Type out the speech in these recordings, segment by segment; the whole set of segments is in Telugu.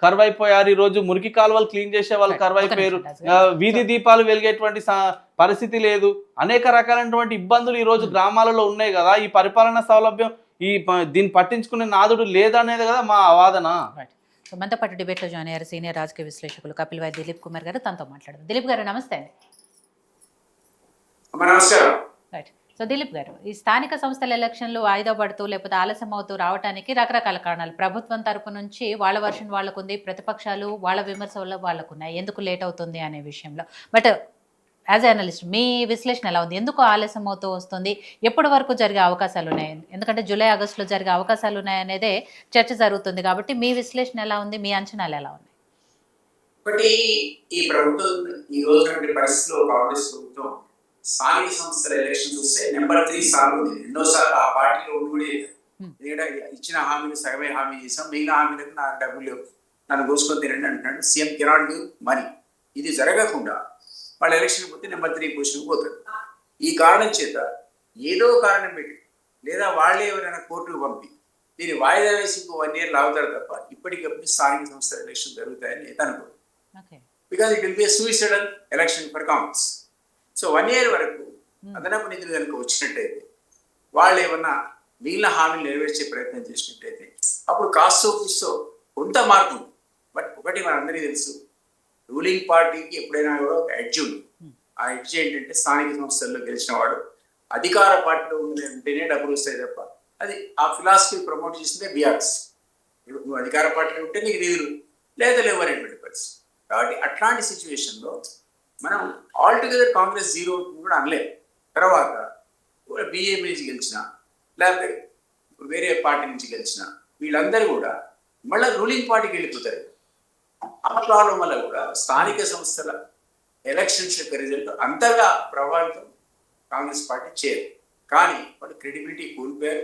కరువైపోయారు. ఈ రోజు మురికి కాలువలు క్లీన్ చేసే వాళ్ళు రైట్. ఒక కరువైపోయారు. నిమిషం రాజు గారు. సో వీధి దీపాలు వెలిగేటువంటి పరిస్థితి లేదు. అనేక రకాలైనటువంటి ఇబ్బందులు ఈ రోజు హ్మ్. గ్రామాలలో ఉన్నాయి గదా! ఈ పరిపాలన సౌలభ్యం దీన్ని పట్టించుకునే నాదుడు లేదనేది గదా మా వాదన. రైట్. సో మనతో పాటు డిబేట్‌లో జాయిన్ అయ్యారు సీనియర్ రాజకీయ విశ్లేషకులు కపిల్ దిలీప్ కుమార్ గారు. తనతో మాట్లాడదాం. దిలీప్ గారు నమస్తే అండి. అమ్మ నమస్కారం. రైట్. సో దిలీప్ గారు, ఈ స్థానిక సంస్థల ఎలక్షన్‌లు వాయిదా పడుతూ లేకపోతే ఆలస్యం అవుతూ రావటానికి రకరకాల కారణాలు. ప్రభుత్వం తరపు నుంచి వాళ్ళ వర్షన్ వాళ్ళకుంది. ప్రతిపక్షాలు వాళ్ళ విమర్శలు వాళ్ళకున్నాయి. ఎందుకు లేట్ అవుతుంది అనే విషయంలో. బట్ యాజ్ ఎ అనలిస్ట్ మీ విశ్లేషణ ఎలా ఉంది? ఎందుకు ఆలస్యం అవుతూ వస్తుంది? ఎప్పటి వరకు జరిగే అవకాశాలు ఉన్నాయి? ఎందుకంటే జూలై, ఆగస్టులో జరిగే అవకాశాలు ఉన్నాయనేదే చర్చ జరుగుతుంది కాబట్టి మీ విశ్లేషణ ఎలా ఉంది? మీ అంచనాలు ఎలా ఉన్నాయి? ఒకటి, ఈ ప్రభుత్వం ఈ రోజు పరిస్థితిలో కాంగ్రెస్ ప్రభుత్వం స్థానిక సంస్థల ఎలక్షన్స్ వస్తే నెంబర్ 3 సార్లు ఉంది. ఎన్నోసార్లు ఆ పార్టీలో ఉండి ఎందుకంటే ఇచ్చిన హామీలు సగమే హామీ చేసాం, మిగిలిన హామీలకు నాకు డబ్బులు లేవు, నన్ను కోసుకొని తినండి అంటున్నాడు. CM cannot give money. ఇది జరగకుండా వాళ్ళు ఎలక్షన్ పోతే నెంబర్ 3 పొజిషన్ పోతారు. ఈ కారణం చేత ఏదో కారణం పెట్టి లేదా వాళ్ళే ఎవరైనా కోర్టుకు పంపి దీన్ని వాయిదా వేసి ఇంకో 1 year లాగుతారు తప్ప ఇప్పటికప్పుడు స్థానిక సంస్థల ఎలక్షన్ జరుగుతాయని నేను అనుకోను. Because it will be suicidal election for Congress. So 1 year వరకు అదనపు నిధులు కనుక వచ్చినట్టయితే వాళ్ళు ఏమన్నా మిగిలిన హామీలు నెరవేర్చే ప్రయత్నం చేసినట్టయితే అప్పుడు కాస్తో కూస్తో కొంత మార్పు ఉంది. బట్ ఒకటి మనందరికీ తెలుసు, రూలింగ్ పార్టీకి ఎప్పుడైనా కూడా ఒక ఎడ్జ్ ఉంది. ఆ ఎడ్జ్ ఏంటంటే స్థానిక సంస్థల్లో గెలిచిన వాడు అధికార పార్టీలో ఉంటేనే డబ్బులు వస్తాయి తప్ప, అది ఆ ఫిలాసఫీ ప్రమోట్ చేసిందే బీఆర్ఎస్. నువ్వు అధికార పార్టీలో ఉంటే నీకు నిధులు లేదా లేవు అనేటువంటి పరిస్థితి. కాబట్టి అట్లాంటి సిచ్యువేషన్లో మనం ఆల్టుగెదర్ కాంగ్రెస్ 0 కూడా అనలేము. తర్వాత బీజేపీ నుంచి గెలిచిన లేకపోతే వేరే పార్టీ నుంచి గెలిచిన వీళ్ళందరూ కూడా మళ్ళీ రూలింగ్ పార్టీకి వెళ్ళిపోతారు. ఆ ప్రాబ్లం వల్ల కూడా స్థానిక సంస్థల ఎలక్షన్స్ యొక్క రిజల్ట్ అంతగా ప్రభావితం కాంగ్రెస్ పార్టీ చేయరు. కానీ వాళ్ళు క్రెడిబిలిటీ కోల్పోయారు.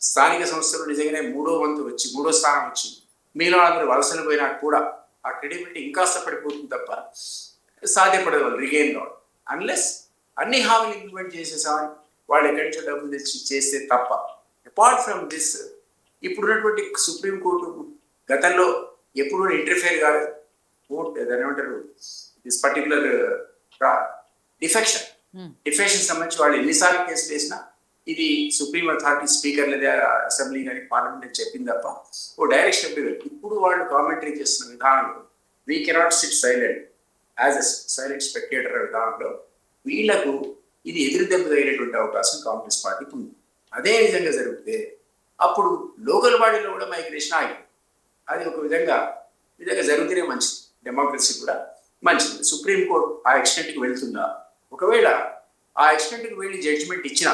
స్థానిక సంస్థలు నిజంగానే 3వ వంతు వచ్చి 3వ స్థానం వచ్చి మీలో అందరూ వలసలు పోయినా కూడా ఆ క్రెడిబిలిటీ ఇంకాస్త పడిపోతుంది తప్ప సాధ్యపడదు వాళ్ళు రిగైన్ కావడం. అన్లెస్ అన్ని హామీలు ఇంప్లిమెంట్ చేసేసామని వాళ్ళు ఎక్కడి నుంచో డబ్బులు తెచ్చి చేస్తే తప్ప. అపార్ట్ ఫ్రమ్ దిస్, ఇప్పుడున్నటువంటి సుప్రీంకోర్టు గతంలో ఎప్పుడు ఇంటర్ఫియర్ కాలేదు. కోర్టు దాని ఏమంటారు, దిస్ పర్టికులర్ డిఫెక్షన్ సంబంధించి వాళ్ళు ఎన్నిసార్లు కేసులు వేసినా ఇది సుప్రీం అథారిటీ స్పీకర్ లేదా అసెంబ్లీ కానీ పార్లమెంట్ చెప్పింది తప్ప ఓ డైరెక్షన్ ఎప్పుడు. ఇప్పుడు వాళ్ళు కామెంటరీ చేస్తున్న విధానంలో we cannot SIT silent as a silent spectator విధానంలో వీళ్లకు ఇది ఎదురు దెబ్బ తగిలేటువంటి అవకాశం కాంగ్రెస్ పార్టీకి ఉంది. అదే విధంగా జరిగితే అప్పుడు లోకల్ బాడీలో కూడా మైగ్రేషన్ ఆగింది. అది ఒక విధంగా జరిగితేనే మంచిది, డెమోక్రసీ కూడా మంచిది. సుప్రీంకోర్టు ఆ ఎక్స్టెంట్కి వెళ్తుందా? ఒకవేళ ఆ ఎక్స్టెంట్కి వెళ్ళి జడ్జిమెంట్ ఇచ్చినా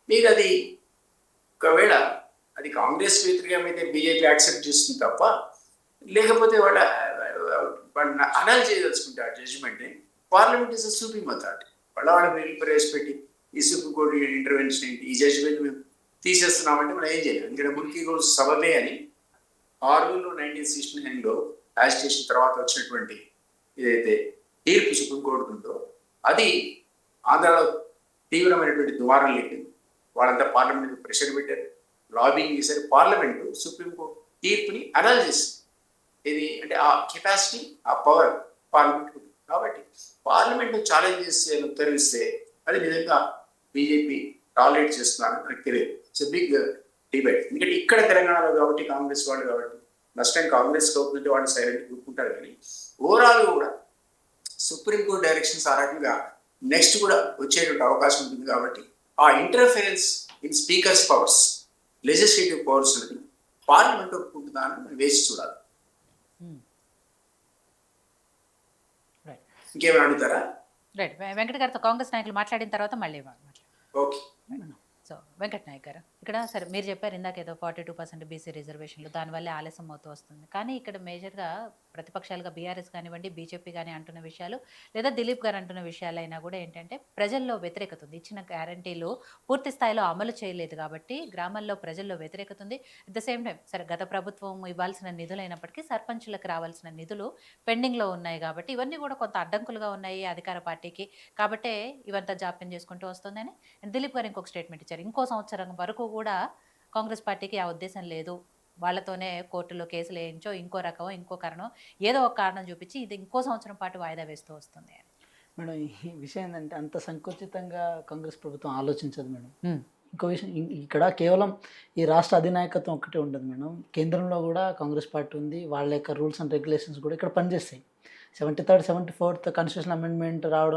మీరు అది ఒకవేళ అది కాంగ్రెస్ వ్యతిరేకమైతే బీజేపీ యాక్సెప్ట్ చేస్తుంది తప్ప, లేకపోతే వాళ్ళ అనల్ చేయదలుచుకుంటే ఆ జడ్జిమెంట్ని పార్లమెంట్ ఇస్ సుప్రీం అథారిటీ. వాళ్ళ బిల్ ప్రవేశపెట్టి ఈ సుప్రీంకోర్టు ఇంటర్వెన్షన్ ఏంటి, ఈ జడ్జిమెంట్ మేము తీసేస్తున్నామంటే మనం ఏం చేయాలి? ఎందుకంటే మురికి రోజు సబబే అని ఆర్వెల్లో 1969లో యాజిటేషన్ తర్వాత వచ్చినటువంటి ఏదైతే తీర్పు సుప్రీంకోర్టు ఉందో అది ఆంధ్రాలో తీవ్రమైనటువంటి దుమారం లేపింది. వాళ్ళంతా పార్లమెంట్ ప్రెషర్ పెట్టారు, లాబింగ్ చేశారు. పార్లమెంటు సుప్రీంకోర్టు తీర్పుని అనల్ చేసింది. ఇది అంటే ఆ కెపాసిటీ, ఆ పవర్ పార్లమెంట్ ఉంది. కాబట్టి పార్లమెంట్ ఛాలెంజ్ చేస్తే ఉత్తర్విస్తే అది నిజంగా బీజేపీ టాలరేట్ చేస్తున్నారని నాకు తెలియదు. It's big debate. ఎందుకంటే ఇక్కడ తెలంగాణలో కాబట్టి కాంగ్రెస్ వాళ్ళు కాబట్టి నెక్స్ట్ టైం కాంగ్రెస్ గవర్నమెంట్ వాళ్ళు సైలెంట్ కూర్చుంటారు. కానీ ఓవరాల్ కూడా సుప్రీంకోర్టు డైరెక్షన్స్ ఆ రకంగా నెక్స్ట్ కూడా వచ్చేటువంటి అవకాశం ఉంటుంది. కాబట్టి ఆ interference in speakers powers, legislative powers అనేది పార్లమెంట్ ఒప్పుకుంటుందని మనం వేసి చూడాలి. ఇంకేమైనా అడుగుతారా? రైట్. వెంకట గారితో కాంగ్రెస్ నాయకులు మాట్లాడిన తర్వాత మళ్ళీ ఓకే. సో వెంకట నాయక్ గారు, ఇక్కడ సరే మీరు చెప్పారు ఇందాక ఏదో 42% బీసీ రిజర్వేషన్లు దానివల్లే ఆలస్యం అవుతూ వస్తుంది. కానీ ఇక్కడ మేజర్గా ప్రతిపక్షాలుగా బీఆర్ఎస్ కానివ్వండి, బీజేపీ కానీ అంటున్న విషయాలు లేదా దిలీప్ గారు అంటున్న విషయాలైనా కూడా ఏంటంటే ప్రజల్లో వ్యతిరేకత ఉంది. ఇచ్చిన గ్యారంటీలు పూర్తి స్థాయిలో అమలు చేయలేదు కాబట్టి గ్రామాల్లో ప్రజల్లో వ్యతిరేకత ఉంది. అట్ ద సేమ్ టైం సరే గత ప్రభుత్వం ఇవ్వాల్సిన నిధులైనప్పటికీ సర్పంచులకు రావాల్సిన నిధులు పెండింగ్లో ఉన్నాయి కాబట్టి ఇవన్నీ కూడా కొంత అడ్డంకులుగా ఉన్నాయి అధికార పార్టీకి. కాబట్టే ఇవంతా జాప్యం చేసుకుంటూ వస్తుందని దిలీప్ గారు ఇంకొక స్టేట్మెంట్ ఇచ్చారు. ఇంకో సంవత్సరం వరకు కూడా కాంగ్రెస్ పార్టీకి ఆ ఉద్దేశం లేదు, వాళ్ళతోనే కోర్టులో కేసులు వేయించో ఇంకో రకమో ఇంకో కారణం ఏదో ఒక కారణం చూపించి ఇది ఇంకో సంవత్సరం పాటు వాయిదా వేస్తూ వస్తుంది. మేడం ఈ విషయం ఏంటంటే అంత సంకుచితంగా కాంగ్రెస్ ప్రభుత్వం ఆలోచించదు మేడం. ఇంకో విషయం ఇక్కడ కేవలం ఈ రాష్ట్ర అధినాయకత్వం ఒక్కటే ఉండదు మేడం. కేంద్రంలో కూడా కాంగ్రెస్ పార్టీ ఉంది. వాళ్ళ యొక్క రూల్స్ అండ్ రెగ్యులేషన్స్ కూడా ఇక్కడ పనిచేస్తాయి. 73rd 74th కాన్స్టిట్యూషన్ అమెండ్మెంట్ రావడం